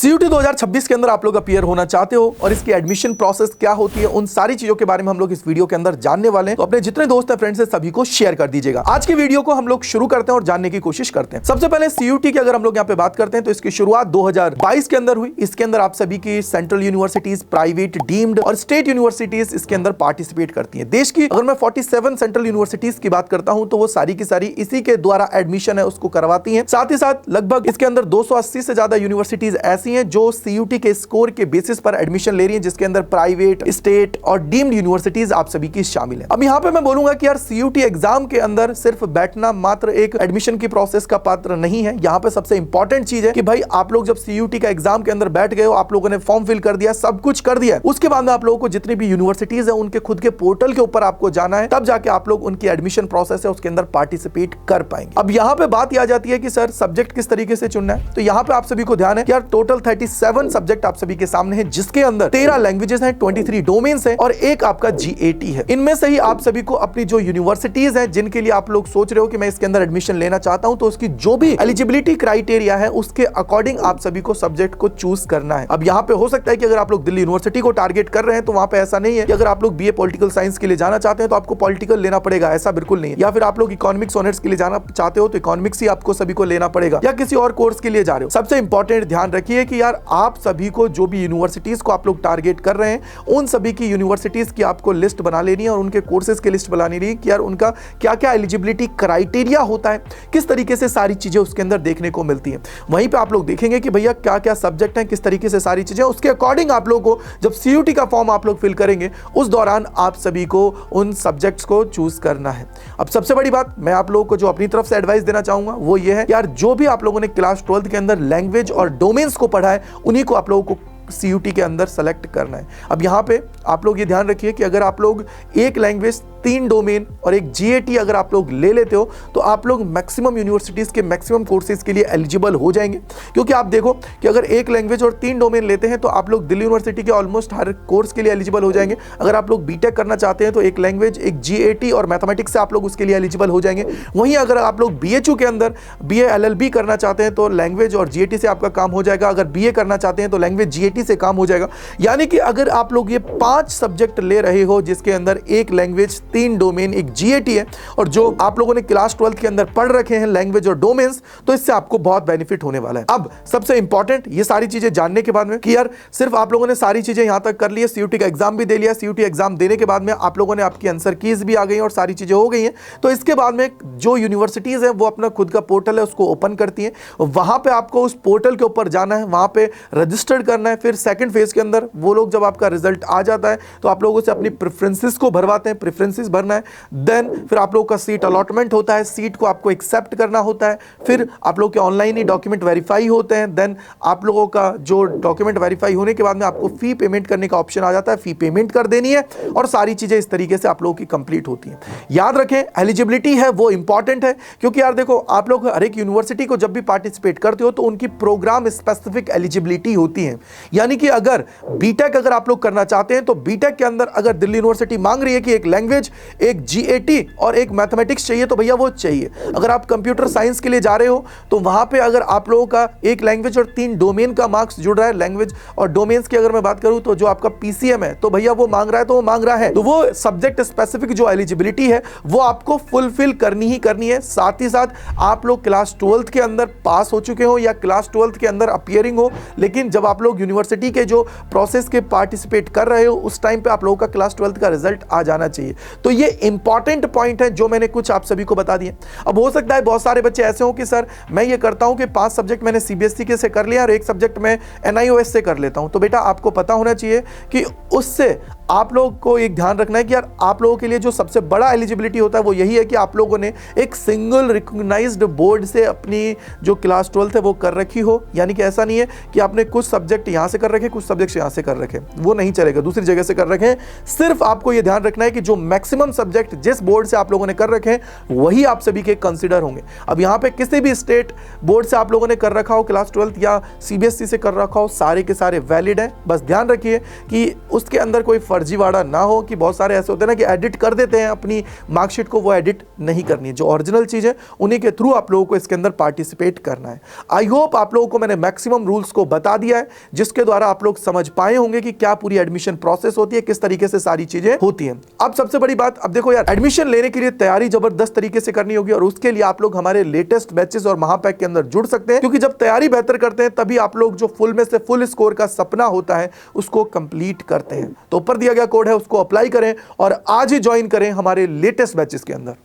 CUT 2026 के अंदर आप लोग अपीयर होना चाहते हो और इसकी एडमिशन प्रोसेस क्या होती है, उन सारी चीजों के बारे में हम लोग इस वीडियो के अंदर जानने वाले हैं। तो अपने जितने दोस्त हैं, फ्रेंड्स हैं, सभी को शेयर कर दीजिएगा। आज की वीडियो को हम लोग शुरू करते हैं और जानने की कोशिश करते हैं। सबसे पहले सीयूटी की अगर हम लोग यहाँ पे बात करते हैं तो इसकी शुरुआत 2022 के अंदर हुई। इसके अंदर आप सभी की सेंट्रल यूनिवर्सिटीज, प्राइवेट, डीम्ड और स्टेट यूनिवर्सिटीज इसके अंदर पार्टिसिपेट करती है। देश की अगर मैं 47 सेंट्रल यूनिवर्सिटीज की बात करता हूं तो वो सारी की सारी इसी के द्वारा एडमिशन है उसको करवाती हैं। साथ ही साथ लगभग इसके अंदर 280 से ज्यादा यूनिवर्सिटीज ऐसी हैं जो सीयूटी के स्कोर के बेसिस पर एडमिशन ले रही हैं, जिसके अंदर प्राइवेट, स्टेट और डीम्ड यूनिवर्सिटीज आप सभी की शामिल है। अब यहाँ पे मैं बोलूंगा कि यार सीयूटी एग्जाम के अंदर सिर्फ बैठना मात्र एक एडमिशन की प्रोसेस का पात्र नहीं है। यहाँ पे सबसे इंपॉर्टेंट चीज है कि भाई आप लोग जब सीयूटी का एग्जाम के अंदर बैठ गए हो, आप लोगों ने फॉर्म फिल कर दिया, सब कुछ कर दिया, उसके बाद में आप लोगों को जितनी भी यूनिवर्सिटीज है उनके खुद के पोर्टल के ऊपर आपको जाना है, तब जाके आप लोग उनकी एडमिशन प्रोसेस है उसके अंदर पार्टिसिपेट कर पाएंगे। अब यहाँ पे बात आ जाती है कि सर सब्जेक्ट किस तरीके से चुनना है। तो यहाँ पे आप सभी को ध्यान है कि यार टोटल 37 सब्जेक्ट आप सभी के सामने है, जिसके अंदर 13 लैंग्वेजेस हैं, 23 डोमेन्स हैं और एक आपका जीएटी है। इनमें से ही आप सभी को अपनी जो यूनिवर्सिटीज हैं जिनके लिए आप लोग सोच रहे हो कि मैं इसके अंदर एडमिशन लेना चाहता हूं, तो उसकी जो भी एलिजिबिलिटी क्राइटेरिया है उसके अकॉर्डिंग आप सभी को सब्जेक्ट को चूज करना है। अब यहाँ पे हो सकता है कि अगर आप लोग दिल्ली यूनिवर्सिटी को टारगेट कर रहे हैं तो वहां पे ऐसा नहीं है कि अगर आप लोग बीए पॉलिटिकल साइंस के लिए जाना चाहते हैं तो आपको पॉलिटिकल लेना पड़ेगा, ऐसा बिल्कुल नहीं है। या फिर आप लोग इकोनॉमिक्स ऑनर्स के लिए जाना चाहते हो तो इकोनॉमिक्स ही आपको सभी को लेना पड़ेगा, या किसी और कोर्स के लिए जा रहे हो। सबसे इंपॉर्टेंट ध्यान रखिए कि यार आप सभी को जो भी यूनिवर्सिटीज को आप लोग टारगेट कर रहे हैं उन सभी की यूनिवर्सिटीज की आपको लिस्ट बना लेनी है और उनके कोर्सेज की लिस्ट बना लेनी है कि यार उनका क्या क्या एलिजिबिलिटी क्राइटेरिया होता है, किस तरीके से सारी चीजें उसके अंदर देखने को मिलती है। वहीं पे आप लोग देखेंगे कि भैया क्या क्या सब्जेक्ट हैं, किस तरीके से सारी चीजें, उसके अकॉर्डिंग आप लोगों को जब सीयूटी का फॉर्म आप लोग फिल करेंगे उस दौरान आप सभी को उन सब्जेक्ट्स को चूज करना है। अब सबसे बड़ी बात मैं आप लोगों को जो अपनी तरफ से एडवाइस देना चाहूंगा वो ये है, यार जो भी आप लोगों ने क्लास 12th के अंदर लैंग्वेज और डोमेन्स को पढ़ा है उन्हीं को आप लोगों को सीयूटी के अंदर सेलेक्ट करना है। अब यहाँ पे आप लोग ये ध्यान रखिए कि अगर आप लोग एक लैंग्वेज, 3 डोमेन और एक जीएटी अगर आप लोग ले लेते हो तो आप लोग मैक्सिमम यूनिवर्सिटीज के मैक्सिमम कोर्सेज के लिए एलिजिबल हो जाएंगे। क्योंकि आप देखो कि अगर एक लैंग्वेज और 3 डोमेन लेते हैं तो आप लोग दिल्ली यूनिवर्सिटी के ऑलमोस्ट हर कोर्स के लिए एलिजिबल हो जाएंगे। अगर आप लोग बीटेक करना चाहते हैं तो एक लैंग्वेज, एक जीएटी और मैथमेटिक्स से आप लोग उसके लिए एलिजिबल हो जाएंगे। वहीं अगर आप लोग बीएचयू के अंदर बीए एलएलबी करना चाहते हैं तो लैंग्वेज और जीएटी से आपका काम हो जाएगा। अगर बीए करना चाहते हैं तो लैंग्वेज जीएटी से काम हो जाएगा। यानी कि अगर आप लोग ये 5 सब्जेक्ट ले रहे हो जिसके अंदर एक लैंग्वेज, 3 डोमेन, एक जीएटी है और जो आप लोगों ने क्लास 12th के अंदर पढ़ रखे हैं लैंग्वेज और डोमेन्स, तो इससे आपको बहुत बेनिफिट होने वाला है। अब सबसे इंपॉर्टेंट ये सारी चीजें जानने के बाद में कि यार सिर्फ आप लोगों ने सारी चीजें यहां तक कर ली है, सीयूटी का एग्जाम भी दे लिया, सीयूटी एग्जाम देने के बाद में आप लोगों ने आपकी आंसर कीज भी आ गई और सारी चीजें हो गई हैं, तो इसके बाद में जो यूनिवर्सिटीज है वो अपना खुद का पोर्टल है उसको ओपन करती है। वहां पे आपको उस पोर्टल के ऊपर जाना है, वहां पे रजिस्टर्ड करना है। फिर सेकंड फेज के अंदर वो लोग जब आपका रिजल्ट आ जाता है तो आप लोगों से अपनी प्रेफरेंसेस को भरवाते हैं, प्रेफरेंसेस भरना है। देन फिर आप लोगों का सीट अलॉटमेंट होता है, सीट को आपको एक्सेप्ट करना होता है। फिर आप लोग के ऑनलाइन ही डॉक्यूमेंट वेरीफाई होते हैं। देन आप लोगों का जो डॉक्यूमेंट वेरीफाई होने के बाद में आपको फी पेमेंट करने का ऑप्शन आ जाता है, फी पेमेंट कर देनी है और सारी चीजें इस तरीके से आप लोगों की कंप्लीट होती हैं। याद रखें एलिजिबिलिटी है वो इंपॉर्टेंट है, क्योंकि यार देखो आप लोग हर एक यूनिवर्सिटी को जब भी पार्टिसिपेट करते हो तो उनकी प्रोग्राम स्पेसिफिक एलिजिबिलिटी होती है। यानी कि अगर बीटेक अगर आप लोग करना चाहते हैं तो बीटेक के अंदर अगर दिल्ली यूनिवर्सिटी मांग रही है कि एक लैंग्वेज, एक जीएटी और एक मैथमेटिक्स चाहिए तो भैया वो चाहिए। अगर आप कंप्यूटर साइंस के लिए जा रहे हो तो वहां पे अगर आप लोगों का एक लैंग्वेज और 3 डोमेन का मार्क्स जुड़ रहा है, लैंग्वेज और डोमेन्स की अगर मैं बात करूं तो जो आपका पीसीएम है तो भैया वो मांग रहा है तो वो मांग रहा है, तो वो सब्जेक्ट स्पेसिफिक जो एलिजिबिलिटी है वो आपको फुलफिल करनी ही करनी है। साथ ही साथ आप लोग क्लास 12th के अंदर पास हो चुके हो या क्लास 12th के अंदर अपीयरिंग हो, लेकिन जब आप लोग यूनिवर्सिटी के जो प्रोसेस के पार्टिसिपेट कर रहे हो उस टाइम पे आप लोगों का क्लास 12th का रिजल्ट आ जाना चाहिए। तो ये इंपॉर्टेंट पॉइंट है जो मैंने कुछ आप सभी को बता दिए। अब हो सकता है बहुत सारे बच्चे ऐसे हो कि सर मैं ये करता हूं कि 5 सब्जेक्ट मैंने सीबीएसई के से कर लिया और एक सब्जेक्ट मैं एनआईओएस से कर लेता हूं। तो बेटा आपको पता होना चाहिए कि उससे आप लोग को एक ध्यान रखना है कि यार आप लोगों के लिए जो सबसे बड़ा एलिजिबिलिटी होता है वो यही है कि आप लोगों ने एक सिंगल रिकॉग्नाइज्ड बोर्ड से अपनी जो क्लास 12th है वो कर रखी हो। यानी कि ऐसा नहीं है कि आपने कुछ सब्जेक्ट यहां से कर रखे, कुछ सब्जेक्ट यहां से कर रखे, वो नहीं चलेगा, दूसरी जगह से कर रखे हैं। सिर्फ आपको ये ध्यान रखना है कि जो मैक्सिमम सब्जेक्ट जिस बोर्ड से आप लोगों ने कर रखे हैं वही आप सभी के कंसिडर होंगे। अब यहाँ पे किसी भी स्टेट बोर्ड से आप लोगों ने कर रखा हो क्लास 12th या सीबीएसई से कर रखा हो, सारे के सारे वैलिड है। बस ध्यान रखिए कि उसके अंदर कोई फर्जीवाड़ा ना हो कि बहुत सारे ऐसे होते हैं ना कि एडिट कर देते हैं अपनी मार्कशीट को, वो एडिट नहीं करनी है। जो ओरिजिनल चीज है उन्हीं के थ्रू आप लोगों को इसके अंदर पार्टिसिपेट करना है। आई होप आप लोगों को मैंने मैक्सिमम रूल्स को बता दिया है, जिसके द्वारा आप लोग समझ पाए होंगे कि क्या पूरी एडमिशन प्रोसेस होती है, किस तरीके से सारी चीजें होती हैं। अब सबसे बड़ी बात, अब देखो यार, एडमिशन लेने के लिए तैयारी जबरदस्त तरीके से करनी होगी और उसके लिए आप लोग हमारे लेटेस्ट बैचेस और महापैक के अंदर जुड़ सकते हैं, क्योंकि जब तैयारी बेहतर करते हैं तभी आप लोग जो फुल में से फुल स्कोर का सपना होता है उसको कंप्लीट करते हैं। तो ऊपर दिया गया कोड है, उसको अप्लाई करें और आज ही ज्वाइन करें हमारे लेटेस्ट बैचेस के अंदर।